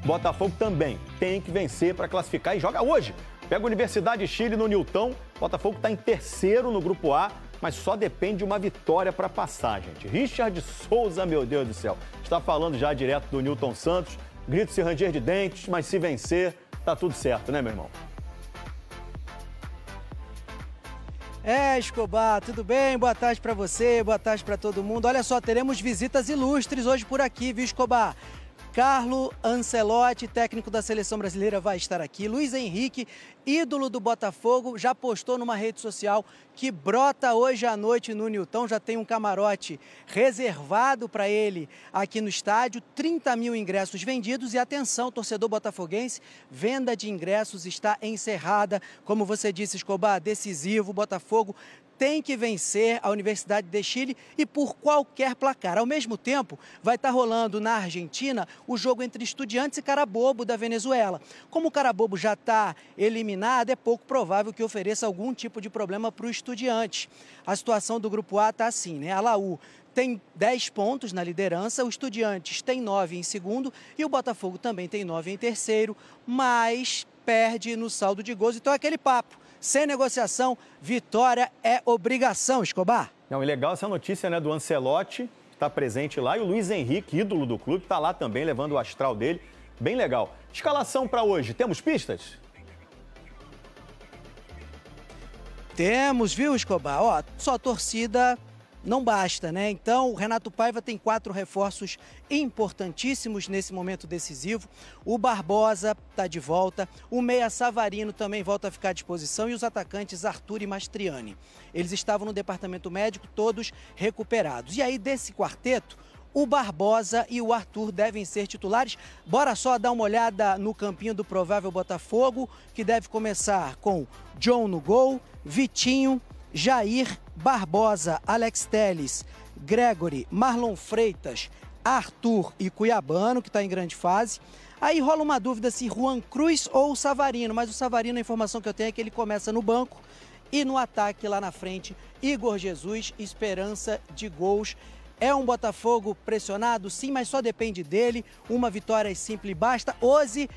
Botafogo também tem que vencer para classificar e joga hoje. Pega a Universidade de Chile no Newton. Botafogo está em terceiro no Grupo A, mas só depende de uma vitória para passar, gente. Richard Souza, meu Deus do céu, está falando já direto do Newton Santos. Grito-se ranger de dentes, mas se vencer, tá tudo certo, né, meu irmão? Escobar, tudo bem? Boa tarde para você, boa tarde para todo mundo. Olha só, teremos visitas ilustres hoje por aqui, viu, Escobar? Carlo Ancelotti, técnico da Seleção Brasileira, vai estar aqui. Luiz Henrique, ídolo do Botafogo, já postou numa rede social que brota hoje à noite no Newton. Já tem um camarote reservado para ele aqui no estádio. 30 mil ingressos vendidos. E atenção, torcedor botafoguense, venda de ingressos está encerrada. Como você disse, Escobar, decisivo. O Botafogo tem que vencer a Universidade de Chile e por qualquer placar. Ao mesmo tempo, vai estar rolando na Argentina o jogo entre Estudiantes e Carabobo da Venezuela. Como o Carabobo já está eliminado, é pouco provável que ofereça algum tipo de problema para o Estudiantes. A situação do Grupo A está assim, né? A Laú tem 10 pontos na liderança, o Estudiantes tem 9 em segundo e o Botafogo também tem 9 em terceiro, mas perde no saldo de gols. Então é aquele papo. Sem negociação, vitória é obrigação, Escobar. Não, e legal essa notícia, né, do Ancelotti, que está presente lá, e o Luiz Henrique, ídolo do clube, está lá também, levando o astral dele. Bem legal. Escalação para hoje, temos pistas? Temos, viu, Escobar? Ó, só torcida não basta, né? Então, o Renato Paiva tem 4 reforços importantíssimos nesse momento decisivo. O Barbosa está de volta, o meia Savarino também volta a ficar à disposição e os atacantes Arthur e Mastriani. Eles estavam no departamento médico, todos recuperados. E aí, desse quarteto, o Barbosa e o Arthur devem ser titulares. Bora só dar uma olhada no campinho do provável Botafogo, que deve começar com John no gol, Vitinho, Jair, Barbosa, Alex Telles, Gregory, Marlon Freitas, Arthur e Cuiabano, que está em grande fase. Aí rola uma dúvida se Juan Cruz ou o Savarino, mas o Savarino, a informação que eu tenho é que ele começa no banco e no ataque lá na frente, Igor Jesus, esperança de gols. É um Botafogo pressionado, sim, mas só depende dele. Uma vitória simples basta. Hoje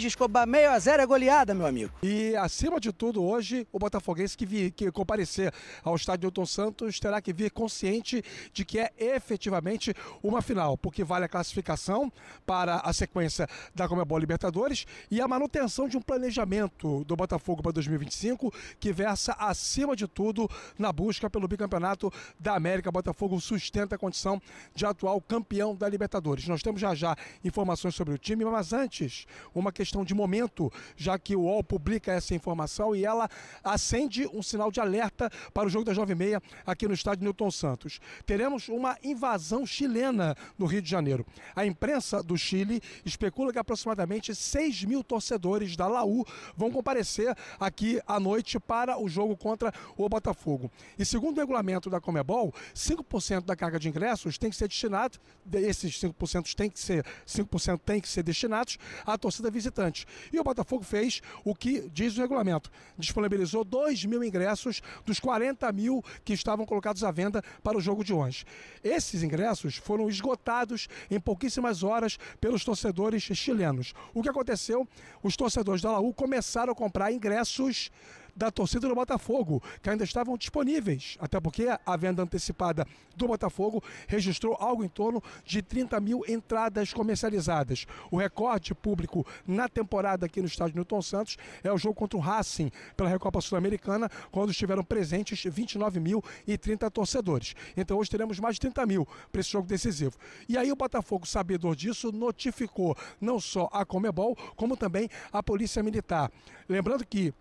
Escobar, 6-0 é goleada, meu amigo. E, acima de tudo, hoje, o botafoguense que comparecer ao estádio Newton Santos terá que vir consciente de que é efetivamente uma final, porque vale a classificação para a sequência da Conmebol Libertadores e a manutenção de um planejamento do Botafogo para 2025 que versa, acima de tudo, na busca pelo bicampeonato da América. Botafogo sustenta a condição de atual campeão da Libertadores. Nós temos já informações sobre o time, mas antes, uma questão de momento, já que o UOL publica essa informação e ela acende um sinal de alerta para o jogo das 9h30 aqui no estádio Newton Santos. Teremos uma invasão chilena no Rio de Janeiro. A imprensa do Chile especula que aproximadamente 6 mil torcedores da Laú vão comparecer aqui à noite para o jogo contra o Botafogo. E segundo o regulamento da Conmebol, 5% da carga de ingressos tem que ser destinado, esses 5% tem que ser destinados à torcida visitante. E o Botafogo fez o que diz o regulamento. Disponibilizou 2 mil ingressos dos 40 mil que estavam colocados à venda para o jogo de hoje. Esses ingressos foram esgotados em pouquíssimas horas pelos torcedores chilenos. O que aconteceu? Os torcedores da Laú começaram a comprar ingressos da torcida do Botafogo, que ainda estavam disponíveis, até porque a venda antecipada do Botafogo registrou algo em torno de 30 mil entradas comercializadas. O recorde público na temporada aqui no estádio Newton Santos é o jogo contra o Racing pela Recopa Sul-Americana, quando estiveram presentes 29.030 torcedores. Então hoje teremos mais de 30 mil para esse jogo decisivo. E aí o Botafogo, sabedor disso, notificou não só a Conmebol, como também a Polícia Militar. Lembrando que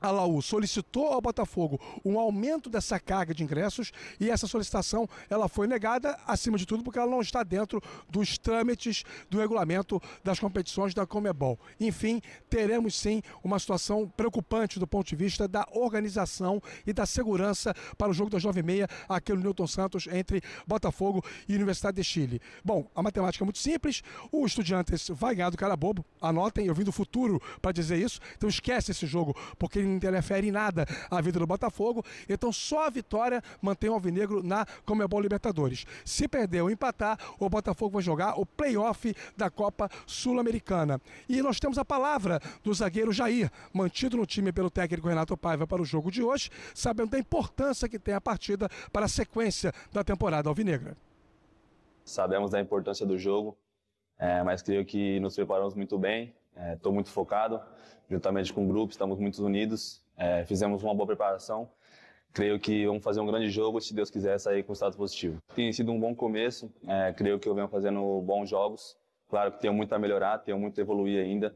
a Laú solicitou ao Botafogo um aumento dessa carga de ingressos e essa solicitação ela foi negada, acima de tudo, porque ela não está dentro dos trâmites do regulamento das competições da Conmebol. Enfim, teremos sim uma situação preocupante do ponto de vista da organização e da segurança para o jogo das 9h30 aqui no Newton Santos entre Botafogo e Universidade de Chile. Bom, a matemática é muito simples, o Estudiantes vai ganhar do Carabobo, anotem, eu vim do futuro para dizer isso, então esquece esse jogo, porque ele não interfere em nada a vida do Botafogo. Então só a vitória mantém o alvinegro na Conmebol Libertadores. Se perder ou empatar, o Botafogo vai jogar o play-off da Copa Sul-Americana. E nós temos a palavra do zagueiro Jair, mantido no time pelo técnico Renato Paiva para o jogo de hoje, sabendo da importância que tem a partida para a sequência da temporada alvinegra. Sabemos da importância do jogo, mas creio que nos preparamos muito bem. Estou muito focado, juntamente com o grupo, estamos muito unidos, fizemos uma boa preparação. Creio que vamos fazer um grande jogo, se Deus quiser sair com status positivo. Tem sido um bom começo, creio que eu venho fazendo bons jogos. Claro que tenho muito a melhorar, tenho muito a evoluir ainda,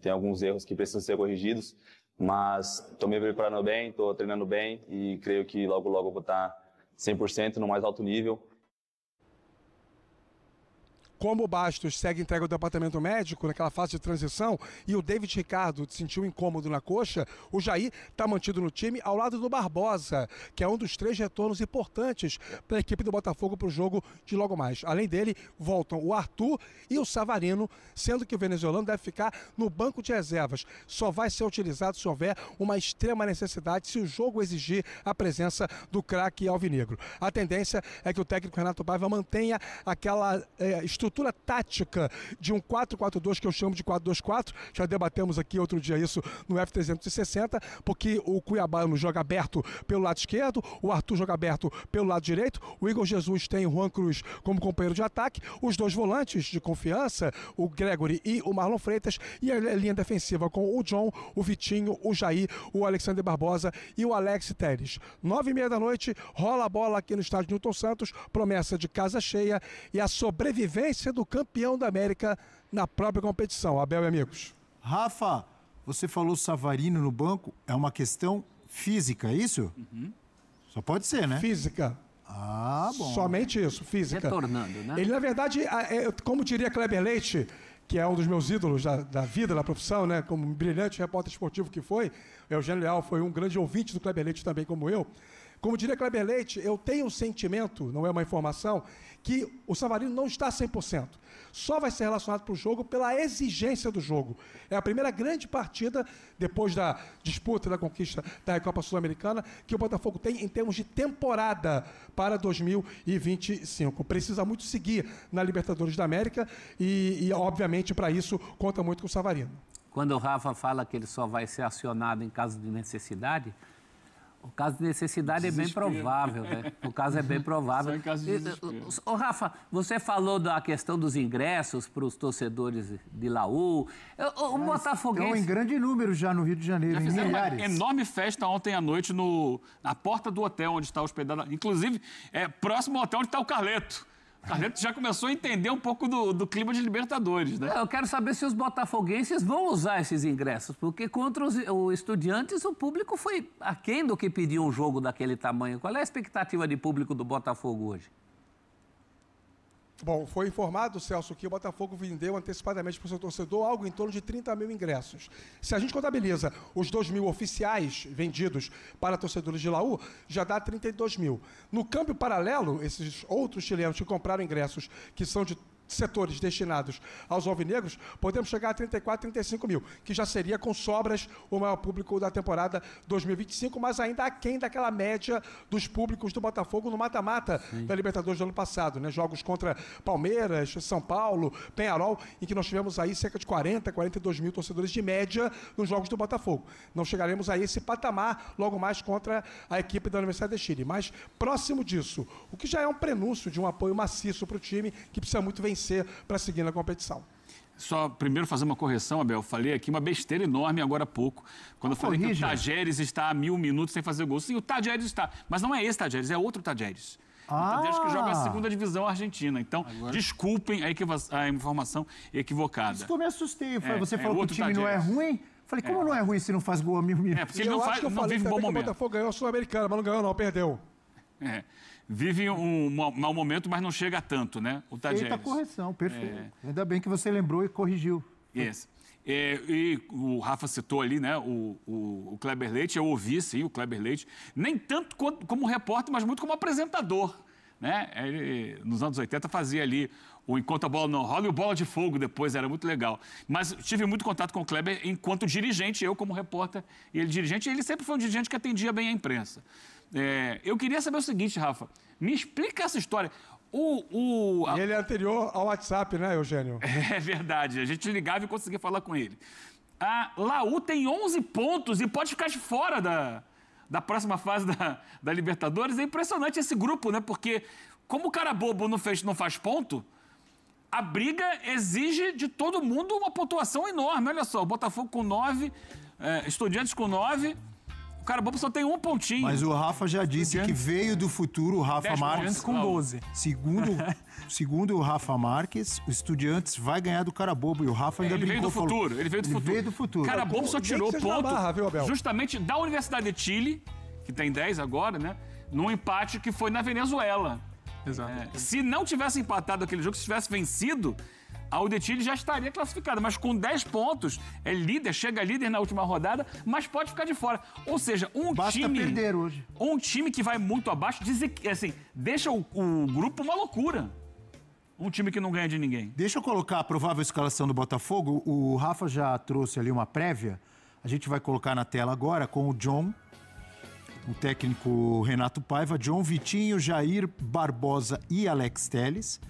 tem alguns erros que precisam ser corrigidos, mas estou me preparando bem, estou treinando bem e creio que logo logo eu vou estar 100% no mais alto nível. Como o Bastos segue entregue ao departamento médico naquela fase de transição e o David Ricardo sentiu incômodo na coxa, o Jair está mantido no time ao lado do Barbosa, que é um dos 3 retornos importantes para a equipe do Botafogo para o jogo de logo mais. Além dele, voltam o Arthur e o Savarino, sendo que o venezuelano deve ficar no banco de reservas. Só vai ser utilizado se houver uma extrema necessidade, se o jogo exigir a presença do craque alvinegro. A tendência é que o técnico Renato Paiva mantenha aquela estrutura tática de um 4-4-2 que eu chamo de 4-2-4, já debatemos aqui outro dia isso no F360, porque o Cuiabano joga aberto pelo lado esquerdo, o Arthur joga aberto pelo lado direito, o Igor Jesus tem o Juan Cruz como companheiro de ataque, os 2 volantes de confiança, o Gregory e o Marlon Freitas, e a linha defensiva com o John, o Vitinho, o Jair, o Alexander Barbosa e o Alex Telles. 9h30 da noite, rola a bola aqui no estádio Newton Santos, promessa de casa cheia e a sobrevivência do campeão da América na própria competição. Abel e amigos. Rafa, você falou Savarino no banco, é uma questão física, é isso? Uhum. Só pode ser, né? Física. Ah, bom. Somente isso, física. Retornando, né? Ele, na verdade, como diria Kleber Leite, que é um dos meus ídolos da vida, da profissão, né? Como um brilhante repórter esportivo que foi, Eugênio Leal foi um grande ouvinte do Kleber Leite também, como eu. Como diria Kleber Leite, eu tenho um sentimento, não é uma informação, que o Savarino não está 100%. Só vai ser relacionado para o jogo pela exigência do jogo. É a primeira grande partida, depois da disputa da conquista da Copa Sul-Americana, que o Botafogo tem em termos de temporada para 2025. Precisa muito seguir na Libertadores da América e obviamente, para isso, conta muito com o Savarino. Quando o Rafa fala que ele só vai ser acionado em caso de necessidade, o caso de necessidade é bem provável, né? O caso é bem provável. Só em caso de desespero. Ô, Rafa, você falou da questão dos ingressos para os torcedores de Laú. O Botafoguense... Estão em grande número já no Rio de Janeiro, Já em fizeram milhares. uma enorme festa ontem à noite na porta do hotel onde está hospedado. Inclusive, próximo ao hotel onde está o Carleto. O Carleto já começou a entender um pouco do clima de Libertadores, né? Eu quero saber se os botafoguenses vão usar esses ingressos, porque contra os Estudiantes o público foi aquém do que pediu um jogo daquele tamanho. Qual é a expectativa de público do Botafogo hoje? Bom, foi informado, Celso, que o Botafogo vendeu antecipadamente para o seu torcedor algo em torno de 30 mil ingressos. Se a gente contabiliza os 2.000 oficiais vendidos para torcedores de Laú, já dá 32 mil. No câmbio paralelo, esses outros chilenos que compraram ingressos que são de setores destinados aos alvinegros, podemos chegar a 34, 35 mil, que já seria com sobras o maior público da temporada 2025, mas ainda aquém daquela média dos públicos do Botafogo no mata-mata da Libertadores do ano passado, né? Jogos contra Palmeiras, São Paulo, Peñarol, em que nós tivemos aí cerca de 40, 42 mil torcedores de média nos jogos do Botafogo. Não chegaremos a esse patamar logo mais contra a equipe da Universidade de Chile, mas próximo disso, o que já é um prenúncio de um apoio maciço para o time, que precisa muito vencer para seguir na competição. Só primeiro fazer uma correção, Abel. Eu falei aqui uma besteira enorme agora há pouco. Quando eu falei que o Tajeres está a 1000 minutos sem fazer gol. Sim, o Tajeres está. Mas não é esse Tajeres, é outro Tajeres. O Tajeres que joga a segunda divisão argentina. Então, desculpem a informação equivocada. Isso que eu me assustei. Você falou que o time não é ruim? Falei, como não é ruim se não faz gol a 1000 minutos? Porque ele não vive um bom momento. O Botafogo ganhou a Sul-Americana, mas não ganhou não, perdeu. Vive um mau momento, mas não chega a tanto, né? O Tajeres. Feita a correção, perfeito. Ainda bem que você lembrou e corrigiu. Yes. E o Rafa citou ali, né, o Kleber Leite. Eu ouvi, sim, o Kleber Leite. Nem tanto como repórter, mas muito como apresentador né? Ele, nos anos 80, fazia ali o Enquanto a Bola Não Rola e o Bola de Fogo depois, era muito legal. Mas tive muito contato com o Kleber enquanto dirigente, eu como repórter e ele dirigente, e ele sempre foi um dirigente que atendia bem a imprensa. Eu queria saber o seguinte, Rafa, me explica essa história. Ele é anterior ao WhatsApp, né, Eugênio? É verdade, a gente ligava e conseguia falar com ele. A Laú tem 11 pontos e pode ficar de fora da próxima fase da Libertadores. É impressionante esse grupo, né? Porque como o cara bobo não faz ponto, a briga exige de todo mundo uma pontuação enorme. Olha só, o Botafogo com 9, Estudiantes com 9... O cara bobo só tem um pontinho. Mas o Rafa já disse que veio do futuro, o Rafa Marques. Com 12. Segundo o Rafa Marques, o Estudiantes vai ganhar do cara bobo. E o Rafa ainda brincou. Ele veio do futuro. O cara bobo só tirou ponto justamente da Universidade de Chile, que tem 10 agora, né? Num empate que foi na Venezuela. Exato. Se não tivesse empatado aquele jogo, se tivesse vencido, a UDT já estaria classificada, mas com 10 pontos, é líder, chega líder na última rodada, mas pode ficar de fora. Ou seja, Basta perder hoje. Um time que vai muito abaixo, assim, deixa o grupo uma loucura. Um time que não ganha de ninguém. Deixa eu colocar a provável escalação do Botafogo. O Rafa já trouxe ali uma prévia. A gente vai colocar na tela agora com o John, o técnico Renato Paiva, John, Vitinho, Jair, Barbosa e Alex Telles.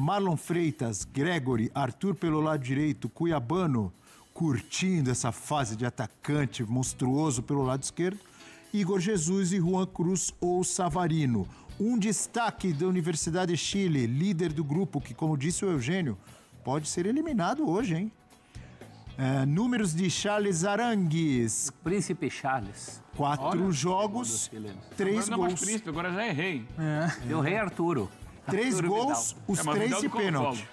Marlon Freitas, Gregory, Arthur pelo lado direito, Cuiabano, curtindo essa fase de atacante monstruoso pelo lado esquerdo, Igor Jesus e Juan Cruz ou Savarino. Um destaque da Universidade de Chile, líder do grupo, que, como disse o Eugênio, pode ser eliminado hoje, hein? Números de Charles Arangues. Príncipe Charles. 4 jogos, 3 agora não é mais gols. príncipe, agora já é rei. Deu rei Arturo. 3 gols, os 3 de pênalti.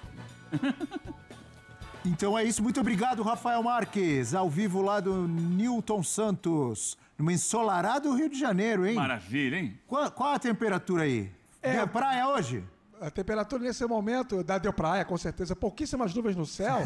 Então é isso, muito obrigado, Rafael Marques, ao vivo lá do Newton Santos, no ensolarado Rio de Janeiro, hein? Maravilha, hein? Qual a temperatura aí? Deu praia hoje? A temperatura nesse momento deu praia, com certeza. Pouquíssimas nuvens no céu.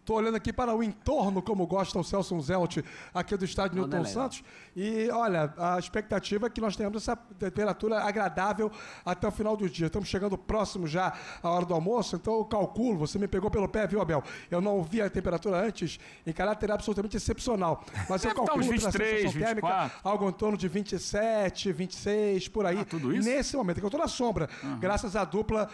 Estou olhando aqui para o entorno, como gosta o Celso Zelt, aqui do estádio Newton Santos. E, olha, a expectativa é que nós tenhamos essa temperatura agradável até o final do dia. Estamos chegando próximo já à hora do almoço, então eu calculo, você me pegou pelo pé, viu, Abel? Eu não vi a temperatura antes em caráter absolutamente excepcional. Mas eu calculo uns 23, sensação térmica, algo em torno de 27, 26, por aí. Tudo isso? Nesse momento, que eu estou na sombra, graças à dupla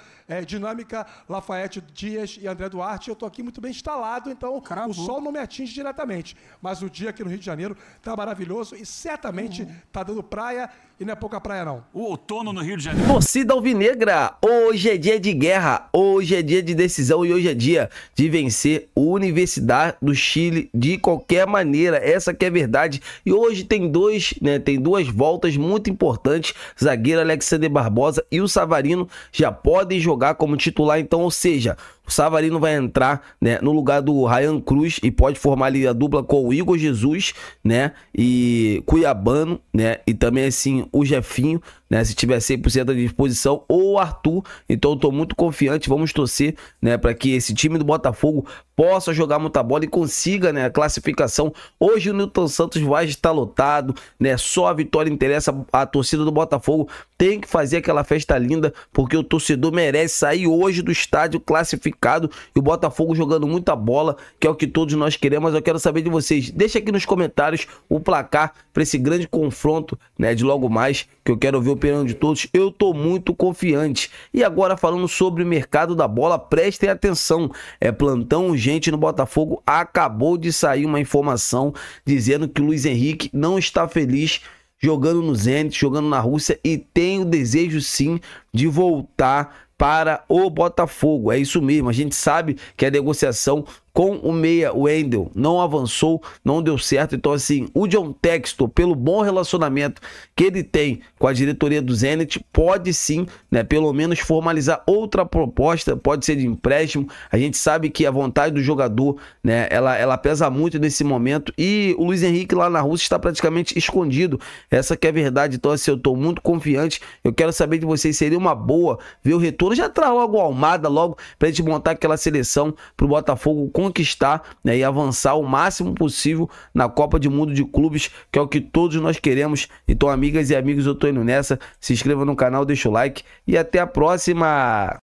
dinâmica Lafayette Dias e André Duarte, eu estou aqui muito bem instalado. Então o sol não me atinge diretamente. Mas o dia aqui no Rio de Janeiro tá maravilhoso e certamente tá dando praia e não é pouca praia, não. O outono no Rio de Janeiro. Torcida alvinegra, hoje é dia de guerra, hoje é dia de decisão e hoje é dia de vencer a Universidade do Chile de qualquer maneira. Essa que é a verdade. E hoje tem duas voltas muito importantes. Zagueiro Alexander Barbosa e o Savarino já podem jogar como titular, então, ou seja, o Savarino vai entrar, né, no lugar do Ryan Cruz e pode formar ali a dupla com o Igor Jesus, né, e Cuiabano, né, e também assim o Jefinho, né, se tiver 100% à disposição, ou o Arthur. Então eu tô muito confiante, vamos torcer, né, para que esse time do Botafogo possa jogar muita bola e consiga, né, a classificação. Hoje o Newton Santos vai estar lotado, né, só a vitória interessa. A torcida do Botafogo tem que fazer aquela festa linda, porque o torcedor merece sair hoje do estádio classificado e o Botafogo jogando muita bola, que é o que todos nós queremos. Eu quero saber de vocês, deixa aqui nos comentários o placar para esse grande confronto, né, de logo mais, que eu quero ver o opinião de todos. Eu tô muito confiante. E agora falando sobre o mercado da bola, prestem atenção, plantão urgente no Botafogo. Acabou de sair uma informação dizendo que o Luiz Henrique não está feliz jogando no Zenit, jogando na Rússia, e tem o desejo sim de voltar para o Botafogo. É isso mesmo, a gente sabe que a negociação com o meia Wendel não avançou, não deu certo. Então assim, o John Textor, pelo bom relacionamento que ele tem com a diretoria do Zenit, pode sim, né, pelo menos formalizar outra proposta, pode ser de empréstimo. A gente sabe que a vontade do jogador, né, ela pesa muito nesse momento, e o Luiz Henrique lá na Rússia está praticamente escondido. Essa que é a verdade. Então assim, eu estou muito confiante. Eu quero saber de vocês, seria uma boa ver o retorno, já traz logo o Almada logo pra gente montar aquela seleção pro Botafogo conquistar, né, e avançar o máximo possível na Copa do Mundo de Clubes, que é o que todos nós queremos. Então, amigas e amigos, eu tô indo nessa. Se inscreva no canal, deixa o like e até a próxima!